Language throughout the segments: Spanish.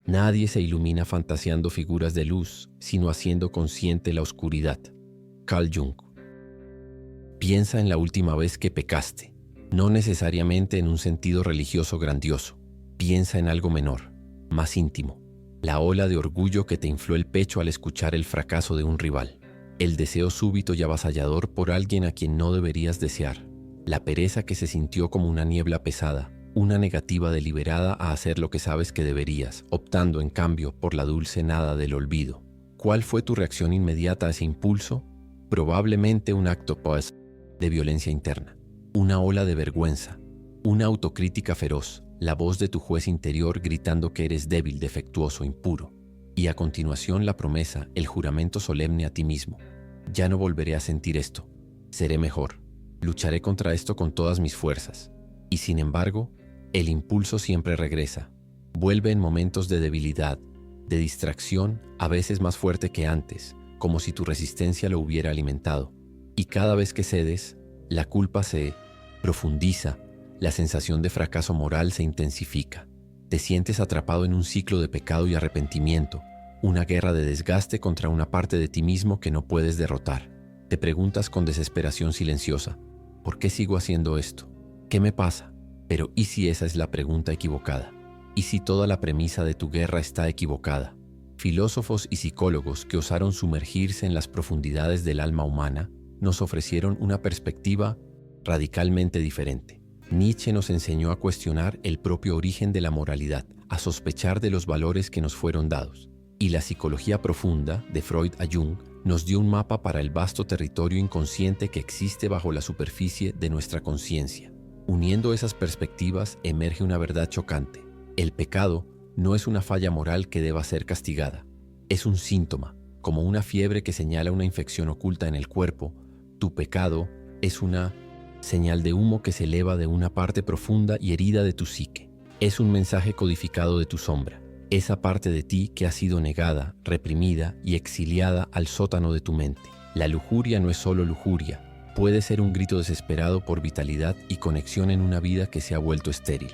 Nadie se ilumina fantaseando figuras de luz, sino haciendo consciente la oscuridad. Carl Jung. Piensa en la última vez que pecaste, no necesariamente en un sentido religioso grandioso. Piensa en algo menor, más íntimo. La ola de orgullo que te infló el pecho al escuchar el fracaso de un rival. El deseo súbito y avasallador por alguien a quien no deberías desear. La pereza que se sintió como una niebla pesada. Una negativa deliberada a hacer lo que sabes que deberías, optando en cambio por la dulce nada del olvido. ¿Cuál fue tu reacción inmediata a ese impulso? Probablemente un acto de violencia interna. Una ola de vergüenza. Una autocrítica feroz. La voz de tu juez interior gritando que eres débil, defectuoso, impuro. Y a continuación la promesa, el juramento solemne a ti mismo. Ya no volveré a sentir esto. Seré mejor. Lucharé contra esto con todas mis fuerzas. Y sin embargo, el impulso siempre regresa. Vuelve en momentos de debilidad, de distracción, a veces más fuerte que antes, como si tu resistencia lo hubiera alimentado. Y cada vez que cedes, la culpa se profundiza. La sensación de fracaso moral se intensifica. Te sientes atrapado en un ciclo de pecado y arrepentimiento, una guerra de desgaste contra una parte de ti mismo que no puedes derrotar. Te preguntas con desesperación silenciosa, ¿por qué sigo haciendo esto? ¿Qué me pasa? Pero ¿y si esa es la pregunta equivocada? ¿Y si toda la premisa de tu guerra está equivocada? Filósofos y psicólogos que osaron sumergirse en las profundidades del alma humana nos ofrecieron una perspectiva radicalmente diferente. Nietzsche nos enseñó a cuestionar el propio origen de la moralidad, a sospechar de los valores que nos fueron dados. Y la psicología profunda, de Freud a Jung, nos dio un mapa para el vasto territorio inconsciente que existe bajo la superficie de nuestra conciencia. Uniendo esas perspectivas emerge una verdad chocante. El pecado no es una falla moral que deba ser castigada. Es un síntoma, como una fiebre que señala una infección oculta en el cuerpo. Tu pecado es una señal de humo que se eleva de una parte profunda y herida de tu psique. Es un mensaje codificado de tu sombra, esa parte de ti que ha sido negada, reprimida y exiliada al sótano de tu mente. La lujuria no es solo lujuria, puede ser un grito desesperado por vitalidad y conexión en una vida que se ha vuelto estéril.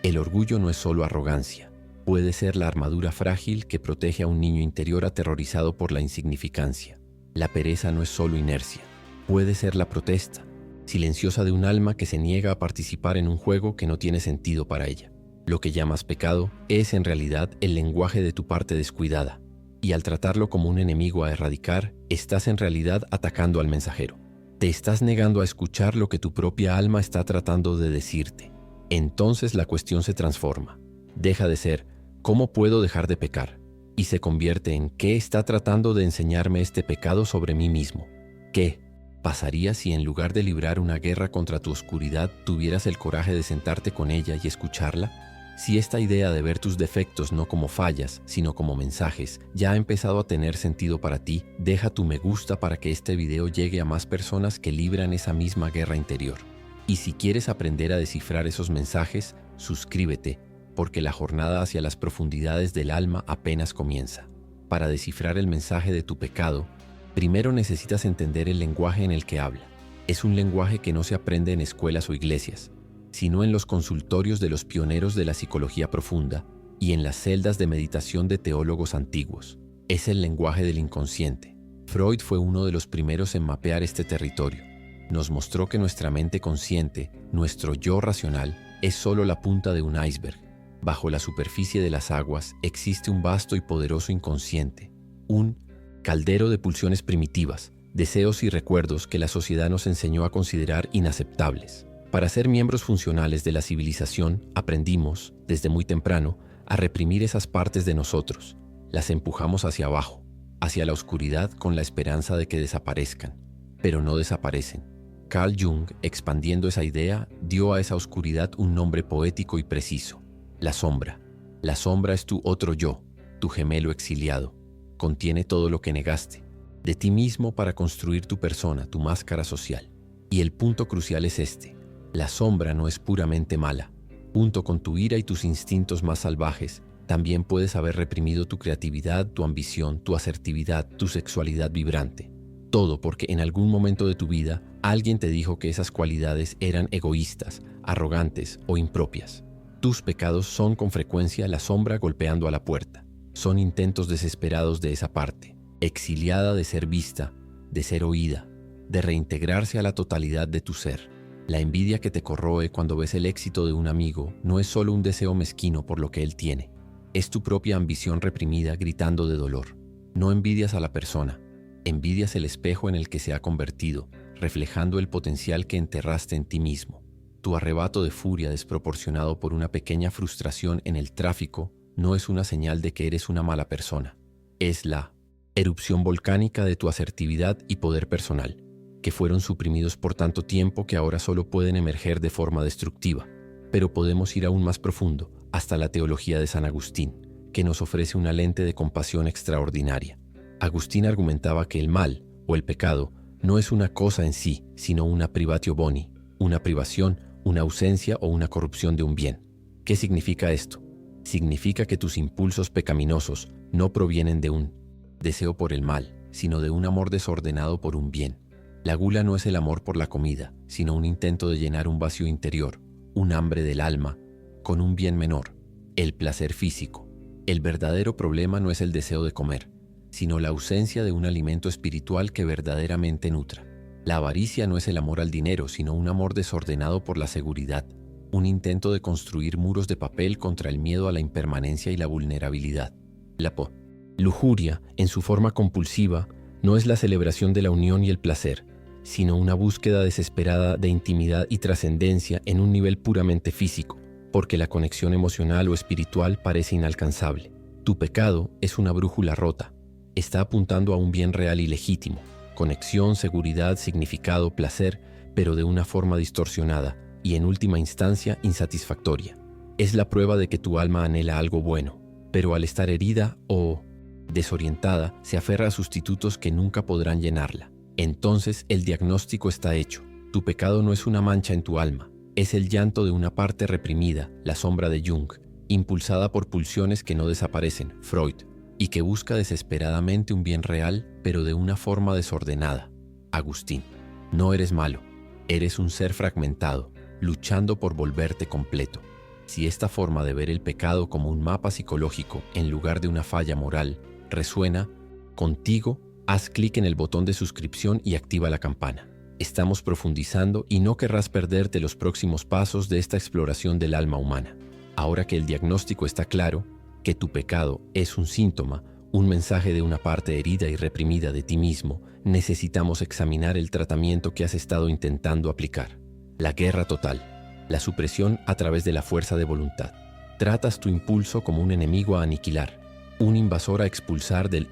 El orgullo no es solo arrogancia, puede ser la armadura frágil que protege a un niño interior aterrorizado por la insignificancia. La pereza no es solo inercia, puede ser la protesta silenciosa de un alma que se niega a participar en un juego que no tiene sentido para ella. Lo que llamas pecado es en realidad el lenguaje de tu parte descuidada, y al tratarlo como un enemigo a erradicar, estás en realidad atacando al mensajero. Te estás negando a escuchar lo que tu propia alma está tratando de decirte. Entonces la cuestión se transforma. Deja de ser ¿cómo puedo dejar de pecar? Y se convierte en ¿qué está tratando de enseñarme este pecado sobre mí mismo? ¿Qué pasaría si en lugar de librar una guerra contra tu oscuridad tuvieras el coraje de sentarte con ella y escucharla? Si esta idea de ver tus defectos no como fallas, sino como mensajes, ya ha empezado a tener sentido para ti, deja tu me gusta para que este video llegue a más personas que libran esa misma guerra interior. Y si quieres aprender a descifrar esos mensajes, suscríbete, porque la jornada hacia las profundidades del alma apenas comienza. Para descifrar el mensaje de tu pecado, primero necesitas entender el lenguaje en el que habla. Es un lenguaje que no se aprende en escuelas o iglesias, sino en los consultorios de los pioneros de la psicología profunda y en las celdas de meditación de teólogos antiguos. Es el lenguaje del inconsciente. Freud fue uno de los primeros en mapear este territorio. Nos mostró que nuestra mente consciente, nuestro yo racional, es solo la punta de un iceberg. Bajo la superficie de las aguas existe un vasto y poderoso inconsciente, un caldero de pulsiones primitivas, deseos y recuerdos que la sociedad nos enseñó a considerar inaceptables. Para ser miembros funcionales de la civilización, aprendimos, desde muy temprano, a reprimir esas partes de nosotros. Las empujamos hacia abajo, hacia la oscuridad con la esperanza de que desaparezcan. Pero no desaparecen. Carl Jung, expandiendo esa idea, dio a esa oscuridad un nombre poético y preciso: la sombra. La sombra es tu otro yo, tu gemelo exiliado. Contiene todo lo que negaste, de ti mismo para construir tu persona, tu máscara social. Y el punto crucial es este: la sombra no es puramente mala. Junto con tu ira y tus instintos más salvajes, también puedes haber reprimido tu creatividad, tu ambición, tu asertividad, tu sexualidad vibrante. Todo porque en algún momento de tu vida alguien te dijo que esas cualidades eran egoístas, arrogantes o impropias. Tus pecados son con frecuencia la sombra golpeando a la puerta. Son intentos desesperados de esa parte, exiliada de ser vista, de ser oída, de reintegrarse a la totalidad de tu ser. La envidia que te corroe cuando ves el éxito de un amigo no es solo un deseo mezquino por lo que él tiene. Es tu propia ambición reprimida gritando de dolor. No envidias a la persona, envidias el espejo en el que se ha convertido, reflejando el potencial que enterraste en ti mismo. Tu arrebato de furia desproporcionado por una pequeña frustración en el tráfico no es una señal de que eres una mala persona. Es la erupción volcánica de tu asertividad y poder personal, que fueron suprimidos por tanto tiempo que ahora solo pueden emerger de forma destructiva. Pero podemos ir aún más profundo, hasta la teología de San Agustín, que nos ofrece una lente de compasión extraordinaria. Agustín argumentaba que el mal, o el pecado, no es una cosa en sí, sino una privatio boni, una privación, una ausencia o una corrupción de un bien. ¿Qué significa esto? Significa que tus impulsos pecaminosos no provienen de un deseo por el mal, sino de un amor desordenado por un bien. La gula no es el amor por la comida, sino un intento de llenar un vacío interior, un hambre del alma, con un bien menor, el placer físico. El verdadero problema no es el deseo de comer, sino la ausencia de un alimento espiritual que verdaderamente nutra. La avaricia no es el amor al dinero, sino un amor desordenado por la seguridad, un intento de construir muros de papel contra el miedo a la impermanencia y la vulnerabilidad. La lujuria, en su forma compulsiva, no es la celebración de la unión y el placer, sino una búsqueda desesperada de intimidad y trascendencia en un nivel puramente físico, porque la conexión emocional o espiritual parece inalcanzable. Tu pecado es una brújula rota, está apuntando a un bien real y legítimo, conexión, seguridad, significado, placer, pero de una forma distorsionada y en última instancia insatisfactoria. Es la prueba de que tu alma anhela algo bueno, pero al estar herida o desorientada se aferra a sustitutos que nunca podrán llenarla. Entonces el diagnóstico está hecho. Tu pecado no es una mancha en tu alma, es el llanto de una parte reprimida, la sombra de Jung, impulsada por pulsiones que no desaparecen, Freud, y que busca desesperadamente un bien real, pero de una forma desordenada, Agustín. No eres malo, eres un ser fragmentado, luchando por volverte completo. Si esta forma de ver el pecado como un mapa psicológico en lugar de una falla moral resuena contigo, haz clic en el botón de suscripción y activa la campana. Estamos profundizando y no querrás perderte los próximos pasos de esta exploración del alma humana. Ahora que el diagnóstico está claro, que tu pecado es un síntoma, un mensaje de una parte herida y reprimida de ti mismo, necesitamos examinar el tratamiento que has estado intentando aplicar. La guerra total, la supresión a través de la fuerza de voluntad. Tratas tu impulso como un enemigo a aniquilar, un invasor a expulsar del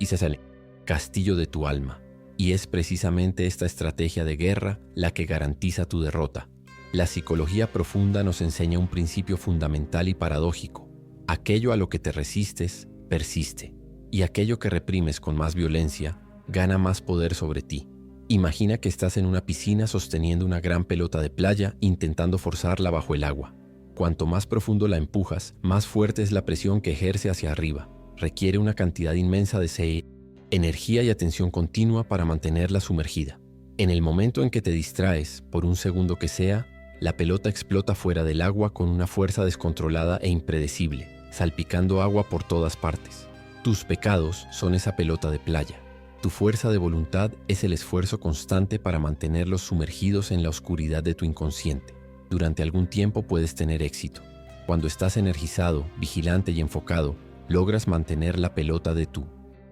castillo de tu alma. Y es precisamente esta estrategia de guerra la que garantiza tu derrota. La psicología profunda nos enseña un principio fundamental y paradójico. Aquello a lo que te resistes, persiste. Y aquello que reprimes con más violencia, gana más poder sobre ti. Imagina que estás en una piscina sosteniendo una gran pelota de playa intentando forzarla bajo el agua. Cuanto más profundo la empujas, más fuerte es la presión que ejerce hacia arriba. Requiere una cantidad inmensa de energía y atención continua para mantenerla sumergida. En el momento en que te distraes, por un segundo que sea, la pelota explota fuera del agua con una fuerza descontrolada e impredecible, salpicando agua por todas partes. Tus pecados son esa pelota de playa. Tu fuerza de voluntad es el esfuerzo constante para mantenerlos sumergidos en la oscuridad de tu inconsciente. Durante algún tiempo puedes tener éxito. Cuando estás energizado, vigilante y enfocado, logras mantener la pelota de tu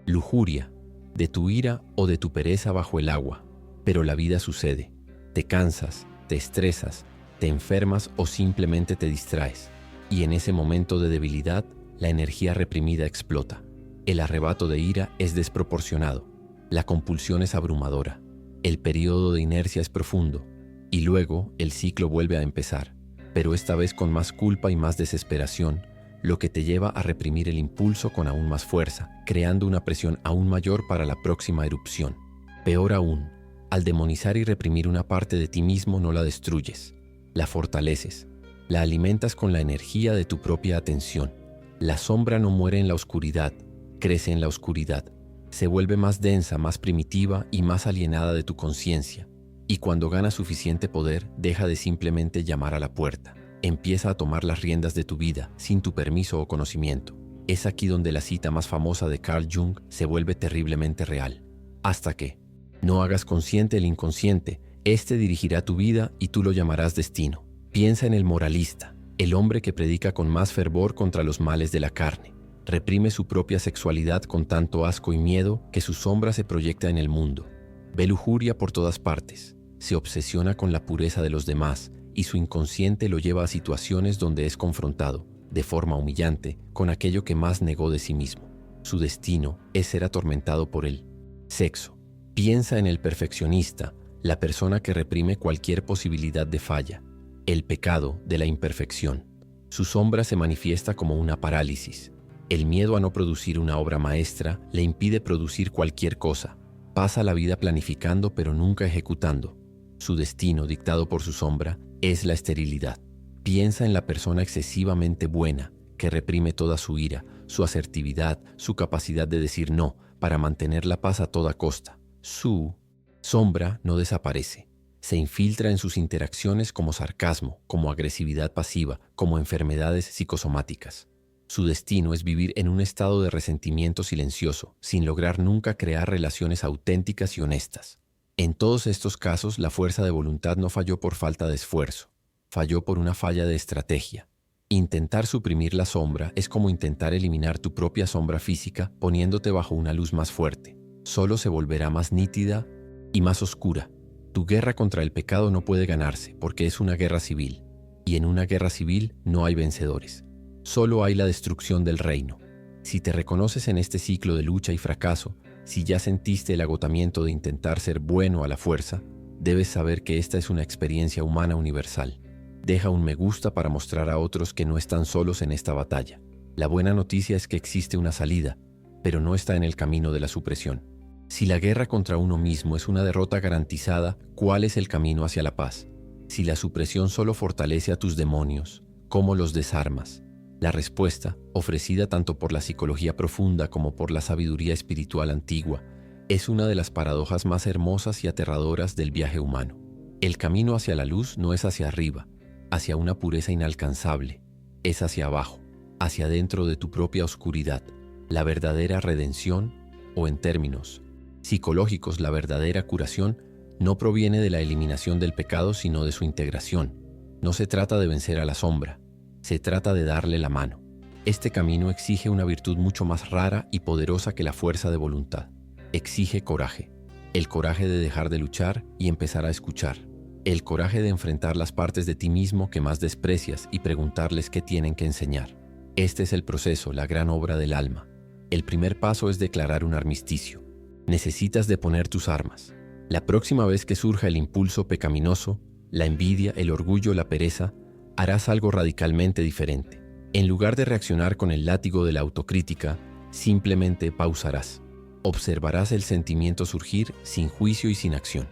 lujuria, de tu ira o de tu pereza bajo el agua. Pero la vida sucede. Te cansas, te estresas, te enfermas o simplemente te distraes. Y en ese momento de debilidad, la energía reprimida explota. El arrebato de ira es desproporcionado. La compulsión es abrumadora. El periodo de inercia es profundo. Y luego el ciclo vuelve a empezar, pero esta vez con más culpa y más desesperación, lo que te lleva a reprimir el impulso con aún más fuerza, creando una presión aún mayor para la próxima erupción. Peor aún, al demonizar y reprimir una parte de ti mismo no la destruyes, la fortaleces, la alimentas con la energía de tu propia atención. La sombra no muere en la oscuridad, crece en la oscuridad, se vuelve más densa, más primitiva y más alienada de tu conciencia. Y cuando gana suficiente poder, deja de simplemente llamar a la puerta. Empieza a tomar las riendas de tu vida sin tu permiso o conocimiento. Es aquí donde la cita más famosa de Carl Jung se vuelve terriblemente real. Hasta que no hagas consciente el inconsciente, este dirigirá tu vida y tú lo llamarás destino. Piensa en el moralista, el hombre que predica con más fervor contra los males de la carne. Reprime su propia sexualidad con tanto asco y miedo que su sombra se proyecta en el mundo. Ve lujuria por todas partes. Se obsesiona con la pureza de los demás y su inconsciente lo lleva a situaciones donde es confrontado, de forma humillante, con aquello que más negó de sí mismo. Su destino es ser atormentado por el sexo. Piensa en el perfeccionista, la persona que reprime cualquier posibilidad de falla. El pecado de la imperfección. Su sombra se manifiesta como una parálisis. El miedo a no producir una obra maestra le impide producir cualquier cosa. Pasa la vida planificando pero nunca ejecutando. Su destino, dictado por su sombra, es la esterilidad. Piensa en la persona excesivamente buena, que reprime toda su ira, su asertividad, su capacidad de decir no, para mantener la paz a toda costa. Su sombra no desaparece. Se infiltra en sus interacciones como sarcasmo, como agresividad pasiva, como enfermedades psicosomáticas. Su destino es vivir en un estado de resentimiento silencioso, sin lograr nunca crear relaciones auténticas y honestas. En todos estos casos, la fuerza de voluntad no falló por falta de esfuerzo, falló por una falla de estrategia. Intentar suprimir la sombra es como intentar eliminar tu propia sombra física poniéndote bajo una luz más fuerte. Solo se volverá más nítida y más oscura. Tu guerra contra el pecado no puede ganarse porque es una guerra civil, y en una guerra civil no hay vencedores. Solo hay la destrucción del reino. Si te reconoces en este ciclo de lucha y fracaso, si ya sentiste el agotamiento de intentar ser bueno a la fuerza, debes saber que esta es una experiencia humana universal. Deja un me gusta para mostrar a otros que no están solos en esta batalla. La buena noticia es que existe una salida, pero no está en el camino de la supresión. Si la guerra contra uno mismo es una derrota garantizada, ¿cuál es el camino hacia la paz? Si la supresión solo fortalece a tus demonios, ¿cómo los desarmas? La respuesta, ofrecida tanto por la psicología profunda como por la sabiduría espiritual antigua, es una de las paradojas más hermosas y aterradoras del viaje humano. El camino hacia la luz no es hacia arriba, hacia una pureza inalcanzable, es hacia abajo, hacia dentro de tu propia oscuridad. La verdadera redención, o en términos psicológicos, la verdadera curación, no proviene de la eliminación del pecado, sino de su integración. No se trata de vencer a la sombra, se trata de darle la mano. Este camino exige una virtud mucho más rara y poderosa que la fuerza de voluntad. Exige coraje. El coraje de dejar de luchar y empezar a escuchar. El coraje de enfrentar las partes de ti mismo que más desprecias y preguntarles qué tienen que enseñar. Este es el proceso, la gran obra del alma. El primer paso es declarar un armisticio. Necesitas deponer tus armas. La próxima vez que surja el impulso pecaminoso, la envidia, el orgullo, la pereza, harás algo radicalmente diferente. En lugar de reaccionar con el látigo de la autocrítica, simplemente pausarás. Observarás el sentimiento surgir sin juicio y sin acción.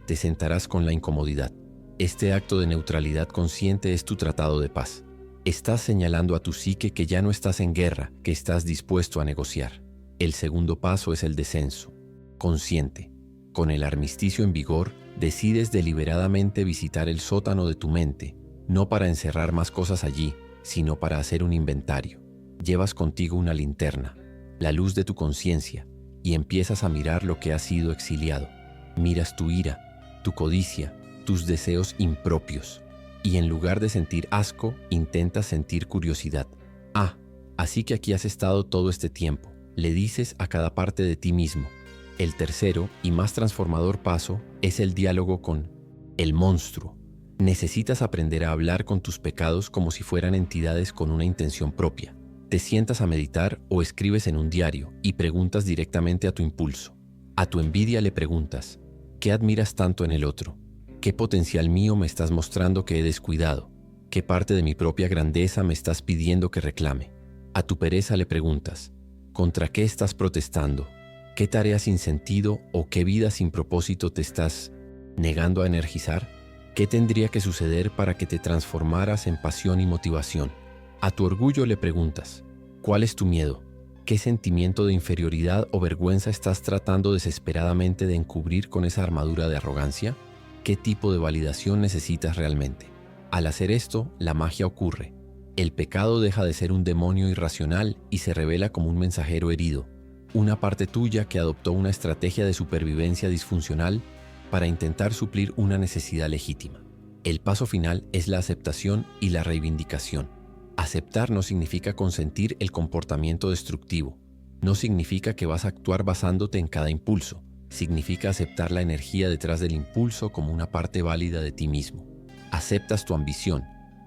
Te sentarás con la incomodidad. Este acto de neutralidad consciente es tu tratado de paz. Estás señalando a tu psique que ya no estás en guerra, que estás dispuesto a negociar. El segundo paso es el descenso. Consciente. Con el armisticio en vigor, decides deliberadamente visitar el sótano de tu mente, no para encerrar más cosas allí, sino para hacer un inventario. Llevas contigo una linterna, la luz de tu conciencia, y empiezas a mirar lo que ha sido exiliado. Miras tu ira, tu codicia, tus deseos impropios, y en lugar de sentir asco, intentas sentir curiosidad. Ah, así que aquí has estado todo este tiempo, le dices a cada parte de ti mismo. El tercero y más transformador paso es el diálogo con el monstruo. Necesitas aprender a hablar con tus pecados como si fueran entidades con una intención propia. Te sientas a meditar o escribes en un diario y preguntas directamente a tu impulso. A tu envidia le preguntas, ¿qué admiras tanto en el otro? ¿Qué potencial mío me estás mostrando que he descuidado? ¿Qué parte de mi propia grandeza me estás pidiendo que reclame? A tu pereza le preguntas, ¿contra qué estás protestando? ¿Qué tarea sin sentido o qué vida sin propósito te estás negando a energizar? ¿Qué tendría que suceder para que te transformaras en pasión y motivación? A tu orgullo le preguntas, ¿cuál es tu miedo? ¿Qué sentimiento de inferioridad o vergüenza estás tratando desesperadamente de encubrir con esa armadura de arrogancia? ¿Qué tipo de validación necesitas realmente? Al hacer esto, la magia ocurre. El pecado deja de ser un demonio irracional y se revela como un mensajero herido, una parte tuya que adoptó una estrategia de supervivencia disfuncional para intentar suplir una necesidad legítima. El paso final es la aceptación y la reivindicación. Aceptar no significa consentir el comportamiento destructivo. No significa que vas a actuar basándote en cada impulso. Significa aceptar la energía detrás del impulso como una parte válida de ti mismo. Aceptas tu ambición,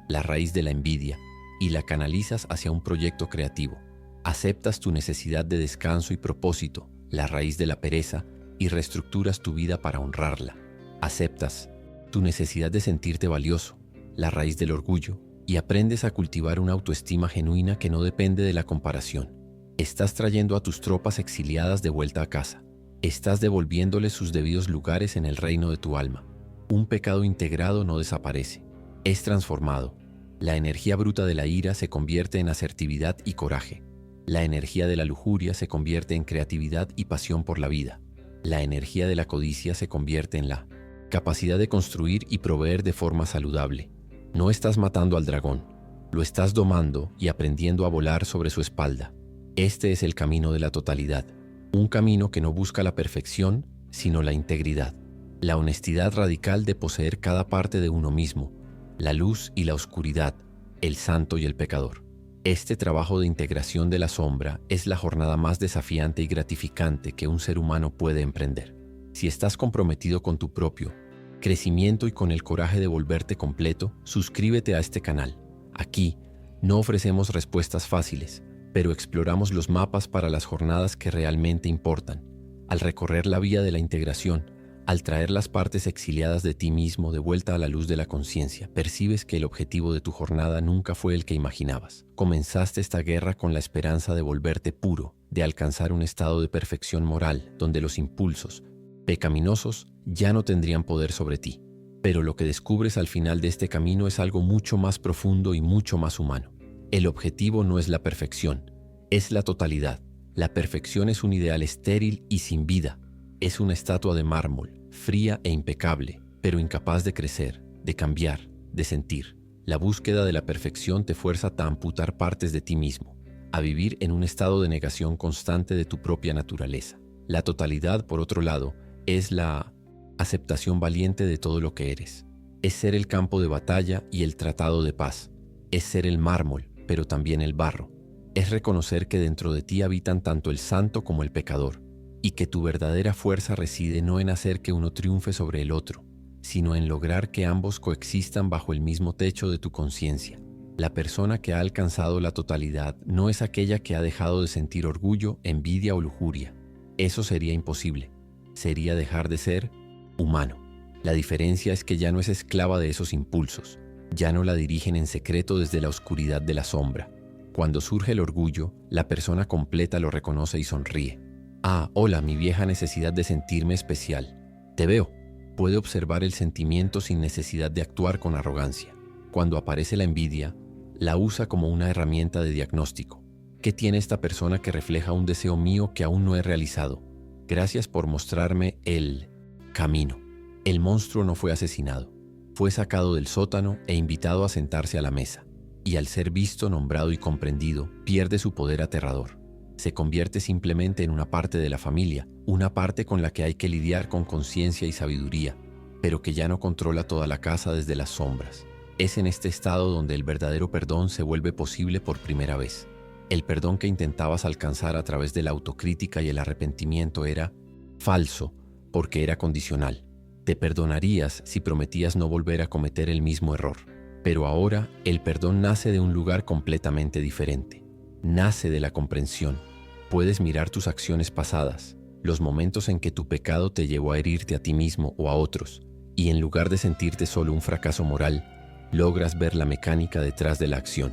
la raíz de la envidia, y la canalizas hacia un proyecto creativo. Aceptas tu necesidad de descanso y propósito, la raíz de la pereza, y reestructuras tu vida para honrarla. Aceptas tu necesidad de sentirte valioso, la raíz del orgullo, y aprendes a cultivar una autoestima genuina que no depende de la comparación. Estás trayendo a tus tropas exiliadas de vuelta a casa. Estás devolviéndoles sus debidos lugares en el reino de tu alma. Un pecado integrado no desaparece, es transformado. La energía bruta de la ira se convierte en asertividad y coraje. La energía de la lujuria se convierte en creatividad y pasión por la vida. La energía de la codicia se convierte en la capacidad de construir y proveer de forma saludable. No estás matando al dragón, lo estás domando y aprendiendo a volar sobre su espalda. Este es el camino de la totalidad, un camino que no busca la perfección, sino la integridad, la honestidad radical de poseer cada parte de uno mismo, la luz y la oscuridad, el santo y el pecador. Este trabajo de integración de la sombra es la jornada más desafiante y gratificante que un ser humano puede emprender. Si estás comprometido con tu propio crecimiento y con el coraje de volverte completo, suscríbete a este canal. Aquí no ofrecemos respuestas fáciles, pero exploramos los mapas para las jornadas que realmente importan. Al recorrer la vía de la integración, al traer las partes exiliadas de ti mismo de vuelta a la luz de la conciencia, percibes que el objetivo de tu jornada nunca fue el que imaginabas. Comenzaste esta guerra con la esperanza de volverte puro, de alcanzar un estado de perfección moral, donde los impulsos pecaminosos ya no tendrían poder sobre ti. Pero lo que descubres al final de este camino es algo mucho más profundo y mucho más humano. El objetivo no es la perfección, es la totalidad. La perfección es un ideal estéril y sin vida. Es una estatua de mármol, fría e impecable, pero incapaz de crecer, de cambiar, de sentir. La búsqueda de la perfección te fuerza a amputar partes de ti mismo, a vivir en un estado de negación constante de tu propia naturaleza. La totalidad, por otro lado, es la aceptación valiente de todo lo que eres. Es ser el campo de batalla y el tratado de paz. Es ser el mármol, pero también el barro. Es reconocer que dentro de ti habitan tanto el santo como el pecador, y que tu verdadera fuerza reside no en hacer que uno triunfe sobre el otro, sino en lograr que ambos coexistan bajo el mismo techo de tu conciencia. La persona que ha alcanzado la totalidad no es aquella que ha dejado de sentir orgullo, envidia o lujuria. Eso sería imposible. Sería dejar de ser humano. La diferencia es que ya no es esclava de esos impulsos. Ya no la dirigen en secreto desde la oscuridad de la sombra. Cuando surge el orgullo, la persona completa lo reconoce y sonríe. Ah, hola, mi vieja necesidad de sentirme especial. Te veo. Puede observar el sentimiento sin necesidad de actuar con arrogancia. Cuando aparece la envidia, la usa como una herramienta de diagnóstico. ¿Qué tiene esta persona que refleja un deseo mío que aún no he realizado? Gracias por mostrarme el camino. El monstruo no fue asesinado. Fue sacado del sótano e invitado a sentarse a la mesa. Y al ser visto, nombrado y comprendido, pierde su poder aterrador. Se convierte simplemente en una parte de la familia, una parte con la que hay que lidiar con conciencia y sabiduría, pero que ya no controla toda la casa desde las sombras. Es en este estado donde el verdadero perdón se vuelve posible por primera vez. El perdón que intentabas alcanzar a través de la autocrítica y el arrepentimiento era falso, porque era condicional. Te perdonarías si prometías no volver a cometer el mismo error. Pero ahora el perdón nace de un lugar completamente diferente. Nace de la comprensión. Puedes mirar tus acciones pasadas, los momentos en que tu pecado te llevó a herirte a ti mismo o a otros, y en lugar de sentirte solo un fracaso moral, logras ver la mecánica detrás de la acción.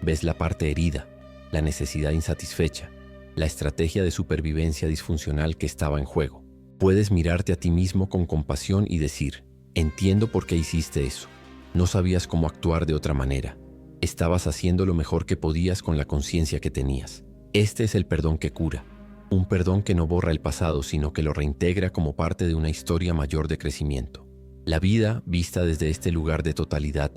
Ves la parte herida, la necesidad insatisfecha, la estrategia de supervivencia disfuncional que estaba en juego. Puedes mirarte a ti mismo con compasión y decir, entiendo por qué hiciste eso. No sabías cómo actuar de otra manera. Estabas haciendo lo mejor que podías con la conciencia que tenías. Este es el perdón que cura. Un perdón que no borra el pasado, sino que lo reintegra como parte de una historia mayor de crecimiento. La vida, vista desde este lugar de totalidad,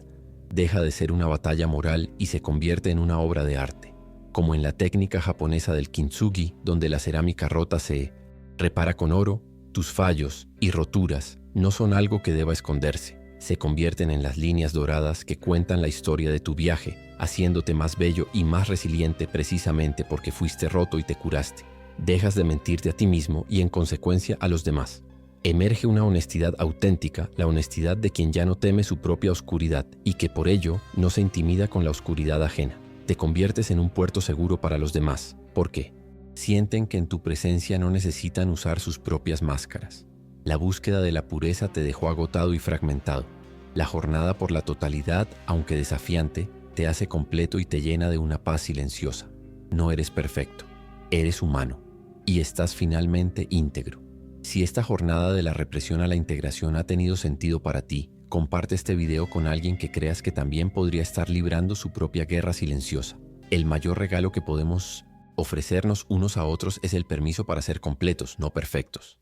deja de ser una batalla moral y se convierte en una obra de arte. Como en la técnica japonesa del kintsugi, donde la cerámica rota se repara con oro, tus fallos y roturas no son algo que deba esconderse. Se convierten en las líneas doradas que cuentan la historia de tu viaje, haciéndote más bello y más resiliente precisamente porque fuiste roto y te curaste. Dejas de mentirte a ti mismo y en consecuencia a los demás. Emerge una honestidad auténtica, la honestidad de quien ya no teme su propia oscuridad y que por ello no se intimida con la oscuridad ajena. Te conviertes en un puerto seguro para los demás. ¿Por qué? Sienten que en tu presencia no necesitan usar sus propias máscaras. La búsqueda de la pureza te dejó agotado y fragmentado. La jornada por la totalidad, aunque desafiante, te hace completo y te llena de una paz silenciosa. No eres perfecto, eres humano y estás finalmente íntegro. Si esta jornada de la represión a la integración ha tenido sentido para ti, comparte este video con alguien que creas que también podría estar librando su propia guerra silenciosa. El mayor regalo que podemos ofrecernos unos a otros es el permiso para ser completos, no perfectos.